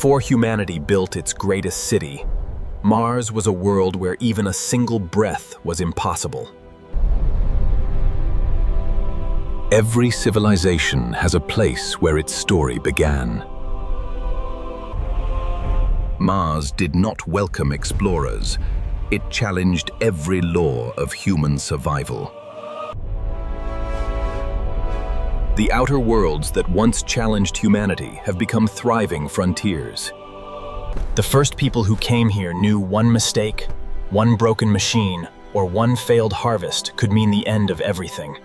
Before humanity built its greatest city, Mars was a world where even a single breath was impossible. Every civilization has a place where its story began. Mars did not welcome explorers. It challenged every law of human survival. The outer worlds that once challenged humanity have become thriving frontiers. The first people who came here knew one mistake, one broken machine, or one failed harvest could mean the end of everything.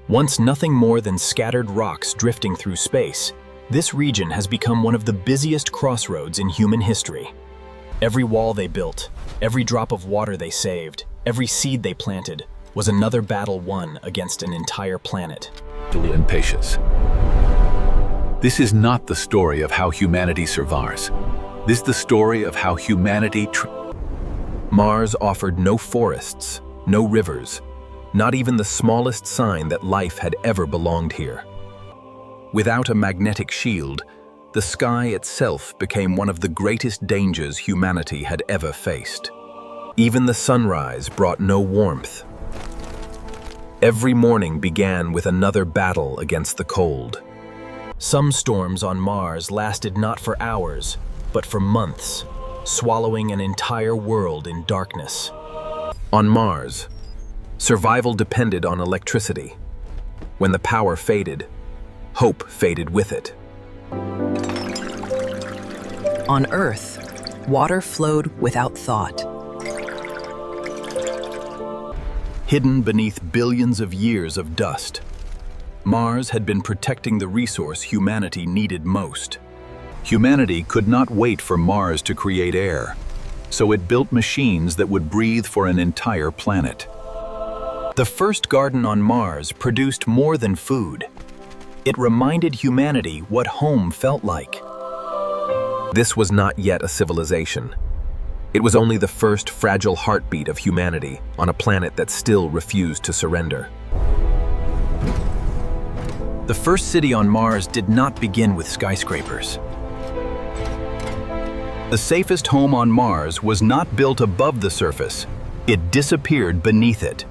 Once nothing more than scattered rocks drifting through space, this region has become one of the busiest crossroads in human history. Every wall they built, every drop of water they saved, every seed they planted, was another battle won against an entire planet. And patience. This is not the story of how humanity survives. This is the story of how humanity Mars offered no forests, no rivers, not even the smallest sign that life had ever belonged here. Without a magnetic shield, the sky itself became one of the greatest dangers humanity had ever faced. Even the sunrise brought no warmth. Every morning began with another battle against the cold. Some storms on Mars lasted not for hours, but for months, swallowing an entire world in darkness. On Mars, survival depended on electricity. When the power faded, hope faded with it. On Earth, water flowed without thought. Hidden beneath billions of years of dust, Mars had been protecting the resource humanity needed most. Humanity could not wait for Mars to create air, so it built machines that would breathe for an entire planet. The first garden on Mars produced more than food. It reminded humanity what home felt like. This was not yet a civilization. It was only the first fragile heartbeat of humanity on a planet that still refused to surrender. The first city on Mars did not begin with skyscrapers. The safest home on Mars was not built above the surface. It disappeared beneath it.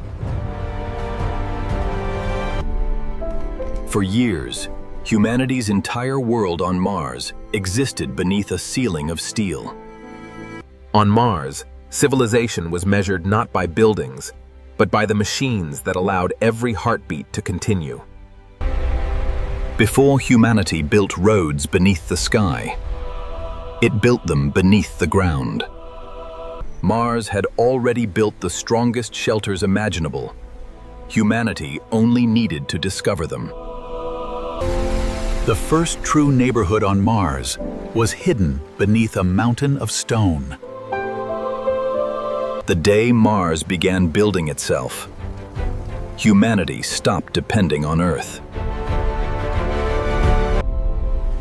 For years, humanity's entire world on Mars existed beneath a ceiling of steel. On Mars, civilization was measured not by buildings, but by the machines that allowed every heartbeat to continue. Before humanity built roads beneath the sky, it built them beneath the ground. Mars had already built the strongest shelters imaginable. Humanity only needed to discover them. The first true neighborhood on Mars was hidden beneath a mountain of stone. The day Mars began building itself, humanity stopped depending on Earth.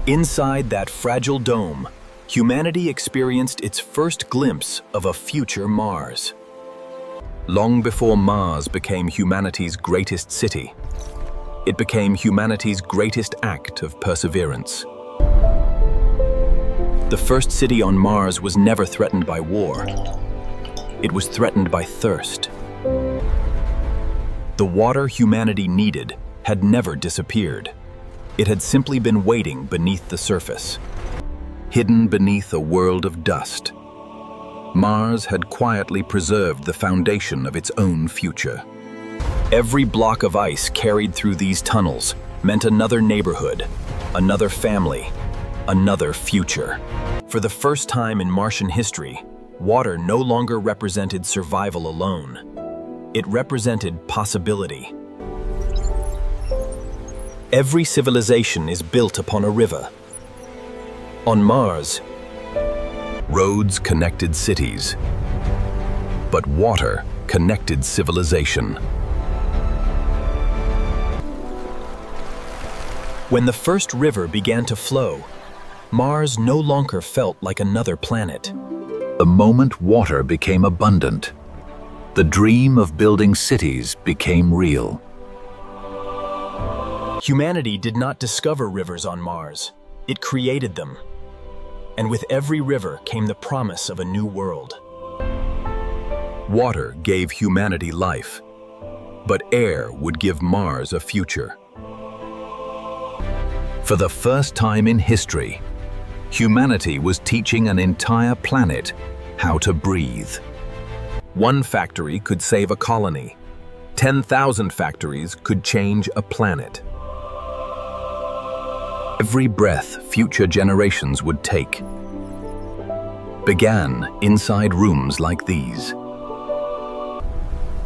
Inside that fragile dome, humanity experienced its first glimpse of a future Mars. Long before Mars became humanity's greatest city, it became humanity's greatest act of perseverance. The first city on Mars was never threatened by war. It was threatened by thirst. The water humanity needed had never disappeared. It had simply been waiting beneath the surface. Hidden beneath a world of dust, Mars had quietly preserved the foundation of its own future. Every block of ice carried through these tunnels meant another neighborhood, another family, another future. For the first time in Martian history, water no longer represented survival alone. It represented possibility. Every civilization is built upon a river. On Mars, roads connected cities, but water connected civilization. When the first river began to flow, Mars no longer felt like another planet. The moment water became abundant, the dream of building cities became real. Humanity did not discover rivers on Mars. It created them. And with every river came the promise of a new world. Water gave humanity life, but air would give Mars a future. For the first time in history, humanity was teaching an entire planet how to breathe. One factory could save a colony. 10,000 factories could change a planet. Every breath future generations would take began inside rooms like these.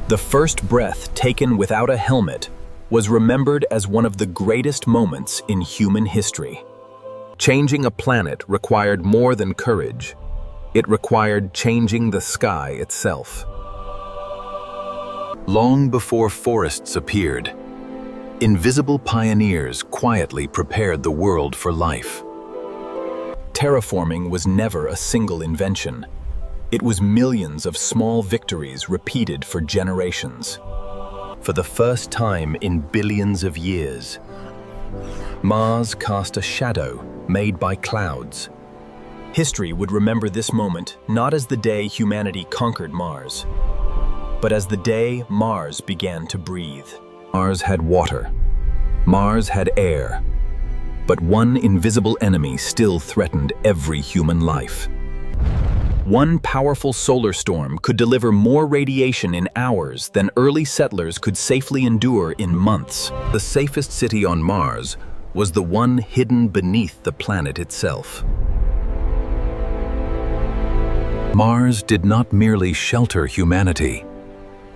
The first breath taken without a helmet was remembered as one of the greatest moments in human history. Changing a planet required more than courage. It required changing the sky itself. Long before forests appeared, invisible pioneers quietly prepared the world for life. Terraforming was never a single invention. It was millions of small victories repeated for generations. For the first time in billions of years, Mars cast a shadow made by clouds. History would remember this moment not as the day humanity conquered Mars, but as the day Mars began to breathe. Mars had water. Mars had air. But one invisible enemy still threatened every human life. One powerful solar storm could deliver more radiation in hours than early settlers could safely endure in months. The safest city on Mars was the one hidden beneath the planet itself. Mars did not merely shelter humanity.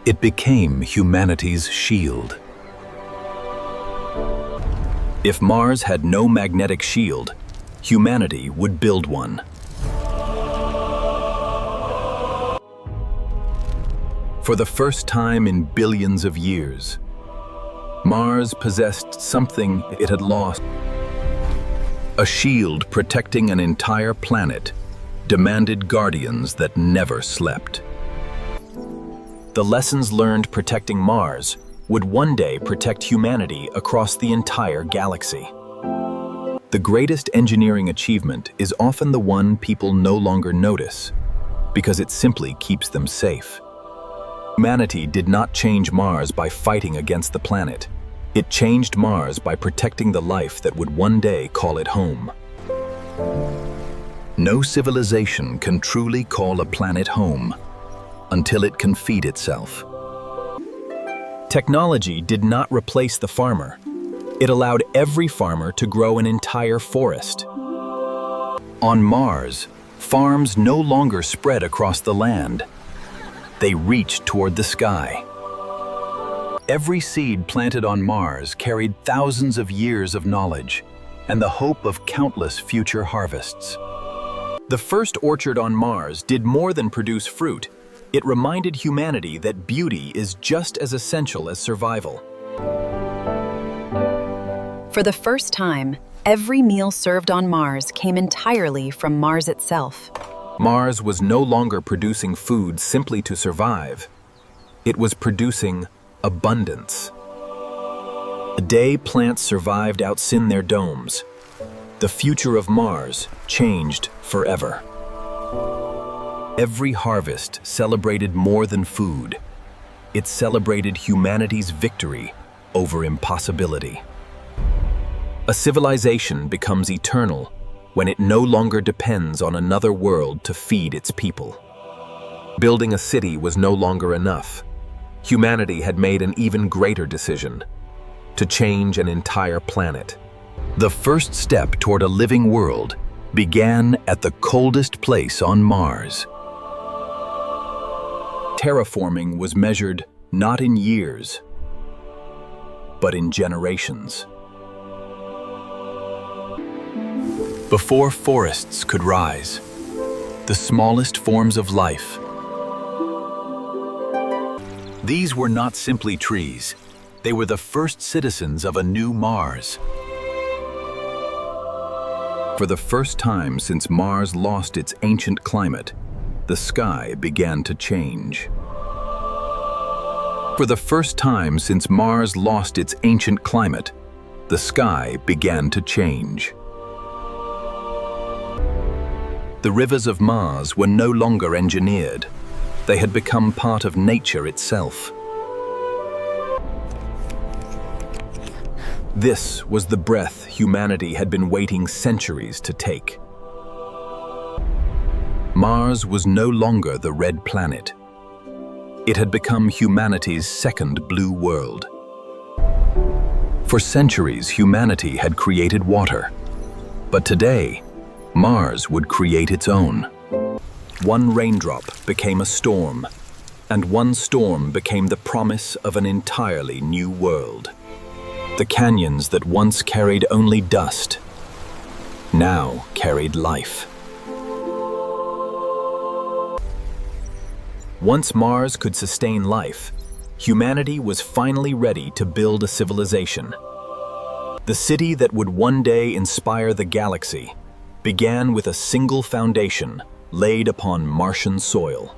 It became humanity's shield. If Mars had no magnetic shield, humanity would build one. For the first time in billions of years, Mars possessed something it had lost. A shield protecting an entire planet demanded guardians that never slept. The lessons learned protecting Mars would one day protect humanity across the entire galaxy. The greatest engineering achievement is often the one people no longer notice, because it simply keeps them safe. Humanity did not change Mars by fighting against the planet. It changed Mars by protecting the life that would one day call it home. No civilization can truly call a planet home until it can feed itself. Technology did not replace the farmer. It allowed every farmer to grow an entire forest. On Mars, farms no longer spread across the land. They reached toward the sky. Every seed planted on Mars carried thousands of years of knowledge and the hope of countless future harvests. The first orchard on Mars did more than produce fruit. It reminded humanity that beauty is just as essential as survival. For the first time, every meal served on Mars came entirely from Mars itself. Mars was no longer producing food simply to survive. It was producing abundance. The day plants survived outside their domes, the future of Mars changed forever. Every harvest celebrated more than food. It celebrated humanity's victory over impossibility. A civilization becomes eternal when it no longer depends on another world to feed its people. Building a city was no longer enough. Humanity had made an even greater decision: to change an entire planet. The first step toward a living world began at the coldest place on Mars. Terraforming was measured not in years, but in generations. Before forests could rise, the smallest forms of life. These were not simply trees. They were the first citizens of a new Mars. For the first time since Mars lost its ancient climate, the sky began to change. For the first time since Mars lost its ancient climate, the sky began to change. The rivers of Mars were no longer engineered. They had become part of nature itself. This was the breath humanity had been waiting centuries to take. Mars was no longer the red planet. It had become humanity's second blue world. For centuries, humanity had created water. But today, Mars would create its own. One raindrop became a storm, and one storm became the promise of an entirely new world. The canyons that once carried only dust now carried life. Once Mars could sustain life, humanity was finally ready to build a civilization. The city that would one day inspire the galaxy began with a single foundation laid upon Martian soil.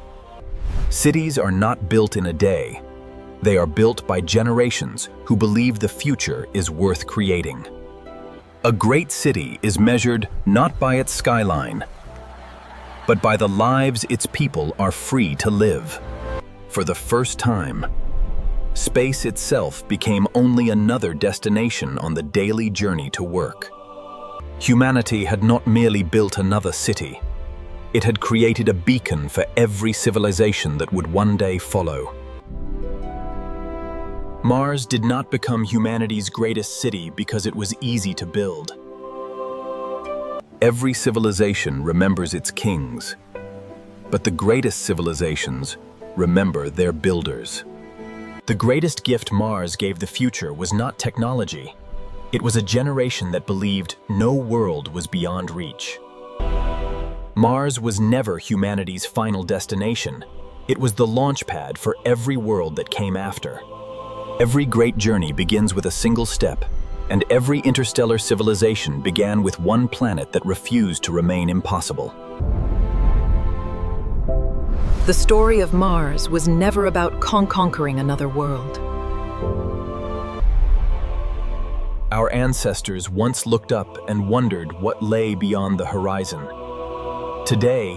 Cities are not built in a day. They are built by generations who believe the future is worth creating. A great city is measured not by its skyline, but by the lives its people are free to live. For the first time, space itself became only another destination on the daily journey to work. Humanity had not merely built another city. It had created a beacon for every civilization that would one day follow. Mars did not become humanity's greatest city because it was easy to build. Every civilization remembers its kings, but the greatest civilizations remember their builders. The greatest gift Mars gave the future was not technology. It was a generation that believed no world was beyond reach. Mars was never humanity's final destination. It was the launch pad for every world that came after. Every great journey begins with a single step, and every interstellar civilization began with one planet that refused to remain impossible. The story of Mars was never about conquering another world. Our ancestors once looked up and wondered what lay beyond the horizon. Today,